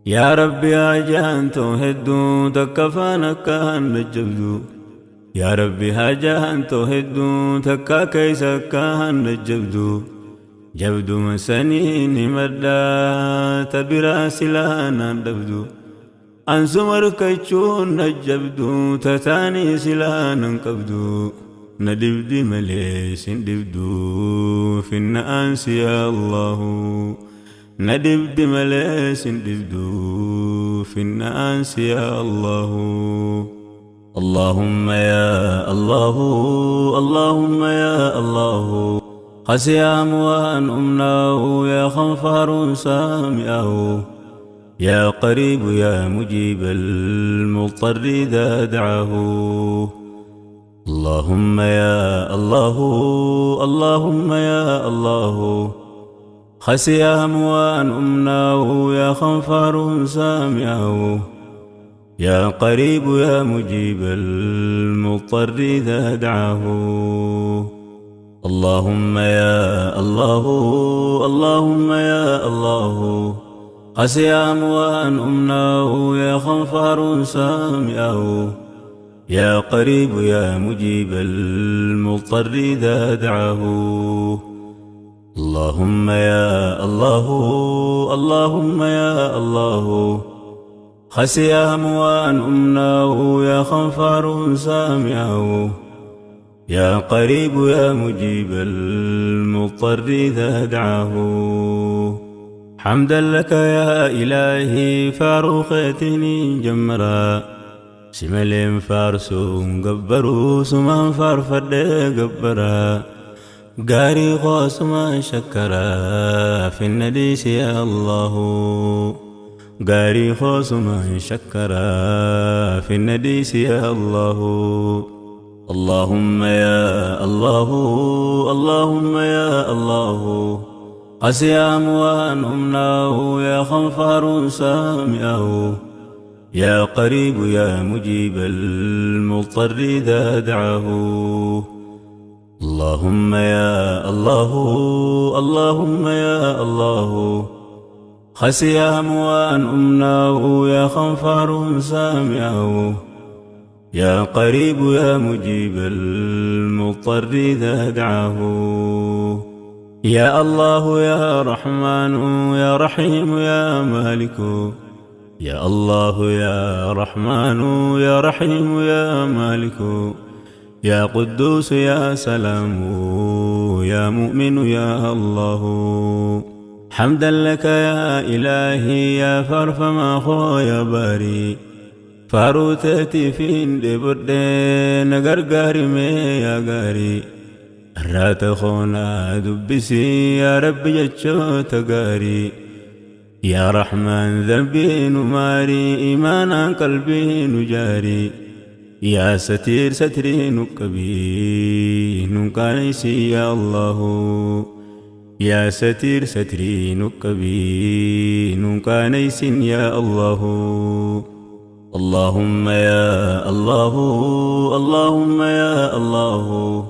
يا ربي أجان توهدو تكفانا كان نجبدو يا ربي هاجان توهدو تكا كيسا كان نجبدو جبدو مسنين مدى تبرا سلانا دبدو أنسمر كيشون نجبدو تتاني سلانا كبدو ندبدي مليس ندبدو في الناس يا الله ندبد مليس ندبدو في الناس يا الله اللهم يا الله اللهم يا الله خسي أموان أمناه يا خنفار سامعه يا قريب يا مجيب المضطر إذا دعاه اللهم يا الله اللهم يا الله خسي أموان أمناه يا خنفار سامعه يا قريب يا مجيب المضطر إذا دعاه اللهم يا الله اللهم يا الله خسي أموان أمناه يا خنفار سامعه يا قريب يا مجيب المضطر إذا دعاه اللهم يا الله اللهم يا الله خسي أموان أمناه يا خنفار سامعه يا قريب يا مجيب المضطر إذا دعاه حمدا لك يا إلهي فاروقتني جمرا سمل فارسو قبرو سمان فارفد قبرا قاري غوص ما شكرا في النديس يا الله قاري غوص ما شكرا في النديس يا الله اللهم يا الله اللهم يا الله قسي أموان أمناه يا خنفار سامعه يا قريب يا مجيب المضطر إذا دعاه اللهم يا الله اللهم يا الله خسي أموان أمناه يا خنفار سامعه يا قريب يا مجيب المضطر إذا دعاه يا الله يا رحمن يا رحيم يا مالك يا الله يا رحمن يا رحيم يا مالك يا قدوس يا سلام يا مؤمن يا الله حمدا لك يا إلهي يا فرف ما خو يا باري فاروتتي فين دبردين غرغاري مي يا غاري رات خونا دبسي يا رب جچو تغاري يا رحمن ذنبي نماري إيمانا قلبي نجاري يا ستير ستري نكبي نكانيسي يا الله يا ستير ستري نكبي نكانيسي يا الله اللهم يا الله اللهم يا الله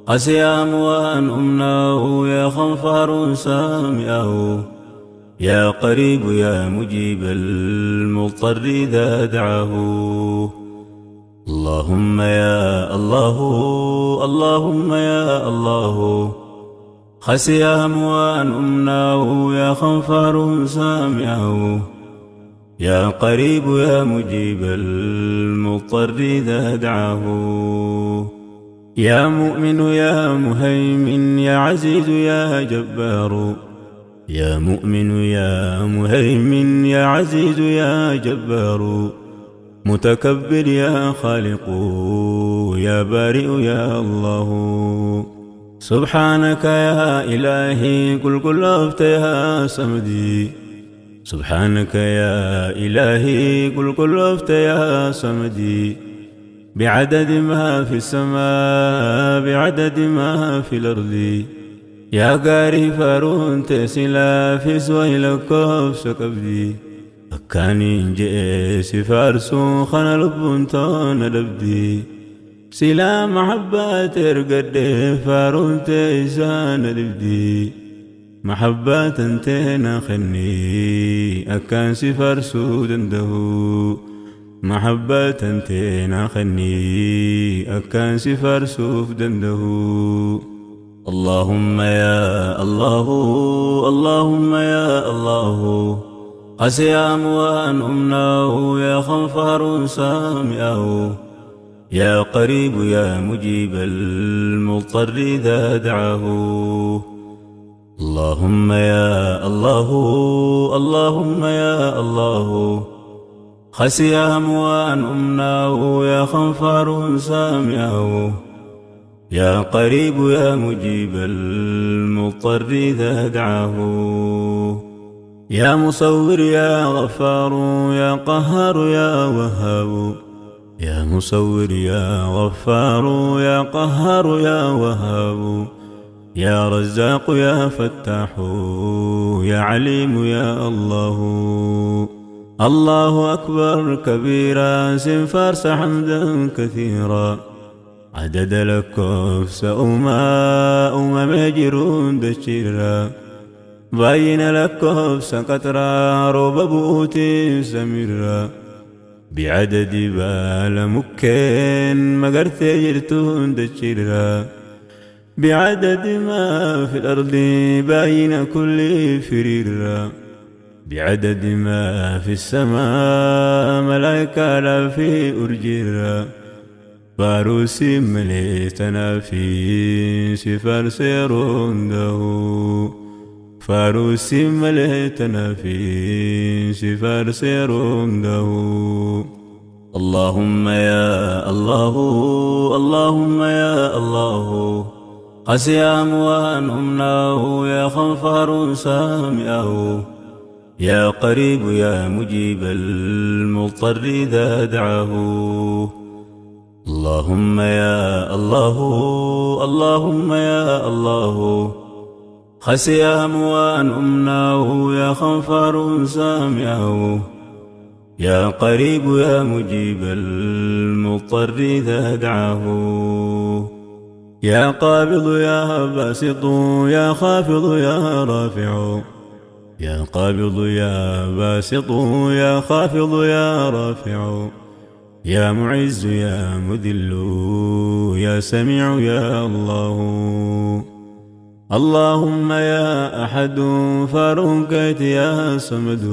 قسي أموان أمناه يا خنفار سامعه يا قريب يا مجيب المضطر إذا دعاه اللهم يا الله اللهم يا الله خسي أموان أمناه يا خنفار سامعه يا قريب يا مجيب المضطر إذا دعاه يا مؤمن يا مهيمن يا عزيز يا جبار يا مؤمن يا مهيمن يا عزيز يا جبار متكبر يا خالق يا بارئ يا الله سبحانك يا إلهي قل أفت يا سمدي سبحانك يا إلهي قل أفت يا سمدي بعدد ما في السماء بعدد ما في الأرض يا قاري فارون تسلا في سويل كوفس كبدي أكاني جيس فارسو خنا لبنتون لبدي سلا محبة ترقد فارون تيسان لبدي محبات تينا خني أكان سفر سودنده محبات تينا خني أكان سفر سودنده اللهم يا الله اللهم يا الله قسيام وأن أمناه يا خنفر سامعه يا قريب يا مجيب المضطر إذا دعاه اللهم يا الله اللهم يا الله خسيام وأن أمناه يا خنفر سامعه يا قريب يا مجيب المضطر إذا دعاه يا مصور يا غفار يا قهار يا وهاب يا مصور يا غفار يا قهار يا وهاب يا رزاق يا فتاح يا عليم يا الله الله أكبر كبيرا سنفارس حمدا كثيرا عدد لكوف أمم مجرون دشيرا باين لكوف سقطرا روب بوتي سميرا بعدد بال مكين مقرت جرتون دشيرا بعدد ما في الأرض باين كل فريرا بعدد ما في السماء ملائكة لا في أرجيرا فاروسي مليتنا في سفر سيرونده فاروسي مليتنا في سفر سيرونده اللهم يا الله اللهم يا الله قسيام وأن أمناه يا خنفر سامعه يا قريب يا مجيب المضطر إذا دعاه اللهم يا الله اللهم يا الله خسيام وأن أمناه يا خنفر سامعه يا قريب يا مجيب المضطر إذا دعاه يا قابض يا باسط يا خافض يا رافع يا قابض يا باسط يا خافض يا رافع يا معز يا مذل يا سميع يا الله اللهم يا أحد فاروقيت يا صمد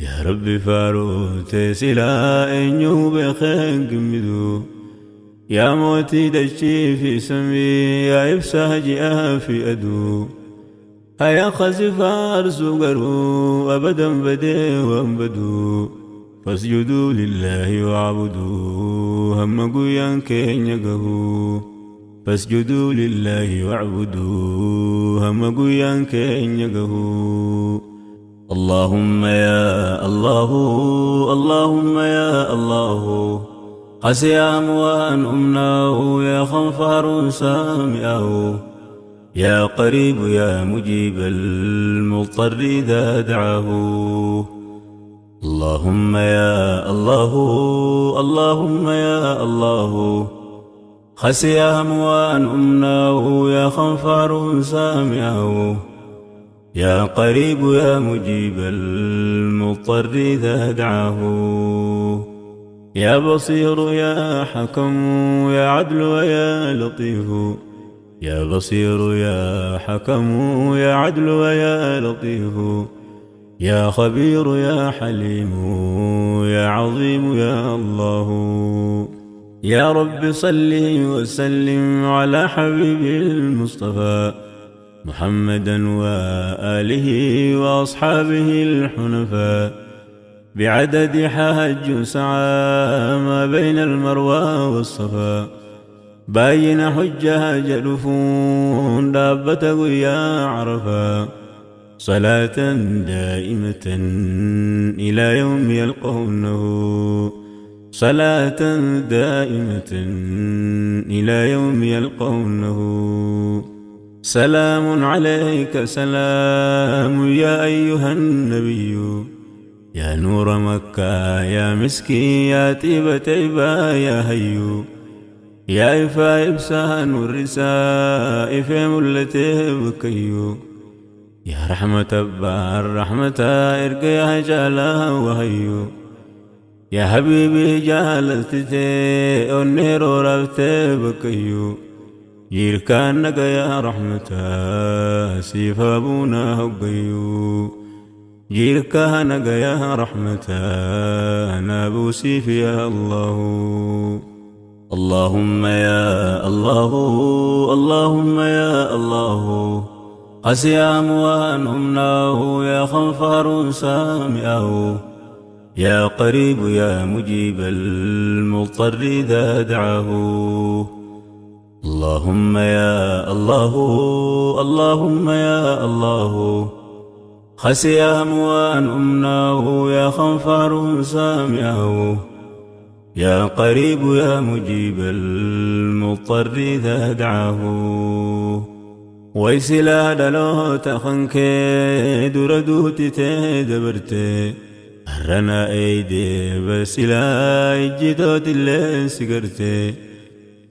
يا رب فاروت سلا إنيو بخير قمدو يا موتي دشي في سمي يا إفساج في أدو هيا خزفار سوغرو أبدا بدي وانبدو فاسجدوا لله واعبدوا هم قيان كين يقهو فاسجدوا لله واعبدوا هم قيان كين يقهو اللهم يا الله اللهم يا الله قسيام وأن أمناه يا خنفر سامعه يا قريب يا مجيب المضطر إذا دعاه اللهم يا الله اللهم يا الله خسيام وأن أمناه يا خنفر سامعه يا قريب يا مجيب المضطر إذا دعاه يا بصير يا حكم يا عدل ويا لطيف يا بصير يا حكم يا عدل ويا لطيف يا خبير يا حليم يا عظيم يا الله يا رب صل وسلم على حبيب المصطفى محمدا وآله وأصحابه الحنفاء بعدد حج سعى ما بين المروى والصفا باين حجها جلفون دابة يا عرفا صلاة دائمة إلى يوم يلقونه صلاة دائمة إلى يوم يلقونه سلام عليك سلام يا أيها النبي يا نور مكة يا مسكي يا طيبة عبا يا هيو يا إفا إبسان والرساء في ملته بكيو يا رحمة بار رحمة إرقيا جالا وهيو يا حبيبي جالتتي والنير رفتي بكيو جيركانك يا رحمة سيف أبونا هقيو جيركانك يا رحمة نابو سيف يا الله اللهم يا الله اللهم يا الله قسي أموانهم ناه يا خنفر سامعه يا قريب يا مجيب المضطر إذا دعاه اللهم يا الله اللهم يا الله خسي أموان أمناه يا خنفر سامعه يا قريب يا مجيب المضطر إذا دعاه ويسلا دلو تخنك دردوت تدبرت هرنا ايدي بسلا اجدوت اللي سكرت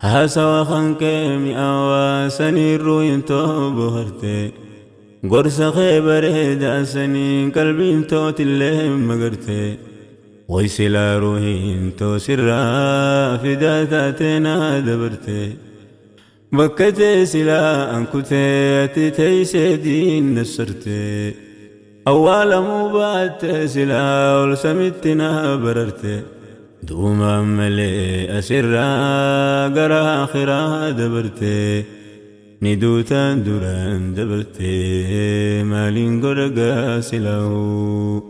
هاسا خنك مئوا سنيرو ينتو بهرت قرص خيبر داسني قلبي انتو اللي مقرت ويسلا روحي انتو سرا في داتاتنا دبرت بكتي سلا أنكتي تيسي دين نسرتي أول مبات سلا ولسمتنا بررتي دوما ملي أسرا قرا آخرا دبرتي ندوتا دران دبرتي مالين قرقا سلاو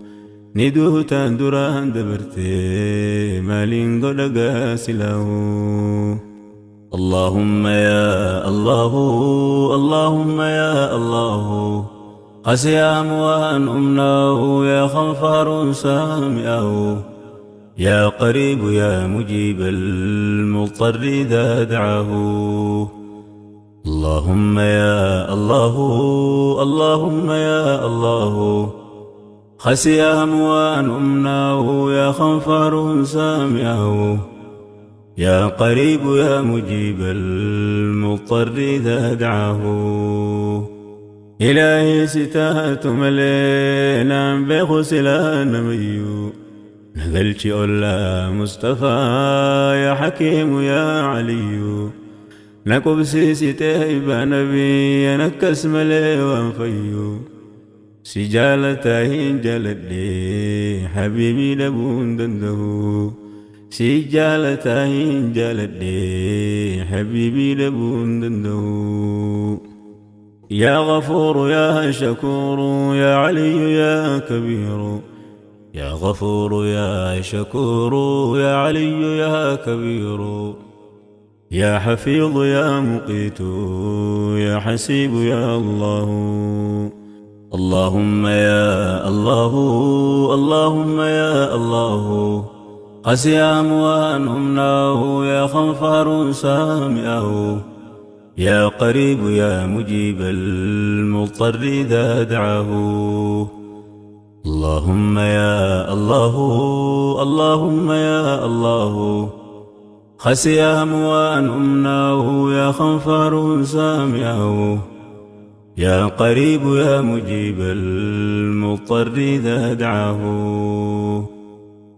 ندوتا دران دبرتي مالين قرقا سلاو اللهم يا الله اللهم يا الله قسي أموان أمناه يا خنفر سامعه يا قريب يا مجيب المضطر إذا دعاه اللهم يا الله اللهم يا الله خسي أموان أمناه يا خنفر سامعه يا قريب يا مجيب المضطر إذا دعاه إلهي ستات ملينا بغسلا نميو نقلت أولا مصطفى يا حكيم يا علي نكبسي ستيبا نبي نكس ملي وانفيو سجالتين جلدي حبيبي لبون دنده سجالتين جلدي حبيبي لبون دندو يا غفور يا شكور يا علي يا كبير يا غفور يا شكور يا علي يا كبير يا حفيظ يا مقيت يا حسيب يا الله اللهم يا الله اللهم يا الله قسي أموان أمناه يا خنفر سامعه يا قريب يا مجيب المضطر إذا دعاه اللهم يا الله اللهم يا الله خسي أموان أمناه يا خنفر سامعه يا قريب يا مجيب المضطر إذا دعاه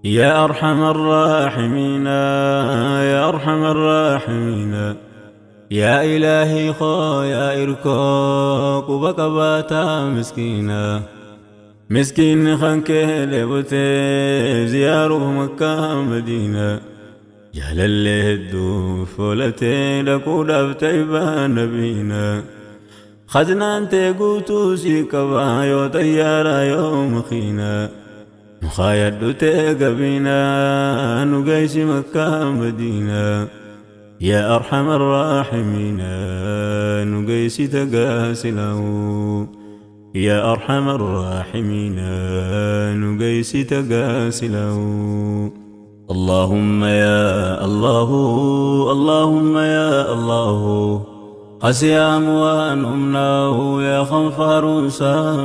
يا أرحم الراحمين يا أرحم الراحمين يا إلهي خو يا إركوك وبكباتا مسكينا مسكين خانك لبوتي زياره مكة مدينة جهل اللي هدو فولتي لكو دفتيبا نبينا خزنا انت قوتو سيكبا يو طيارا يوم خينا مخايد تقبينا نقيس مكة مدينة يا أرحم الراحمين نقيس تقاسله يا أرحم الراحمين نقيس تقاسله اللهم يا الله اللهم يا الله قسي أموان أمناه يا خنفر سام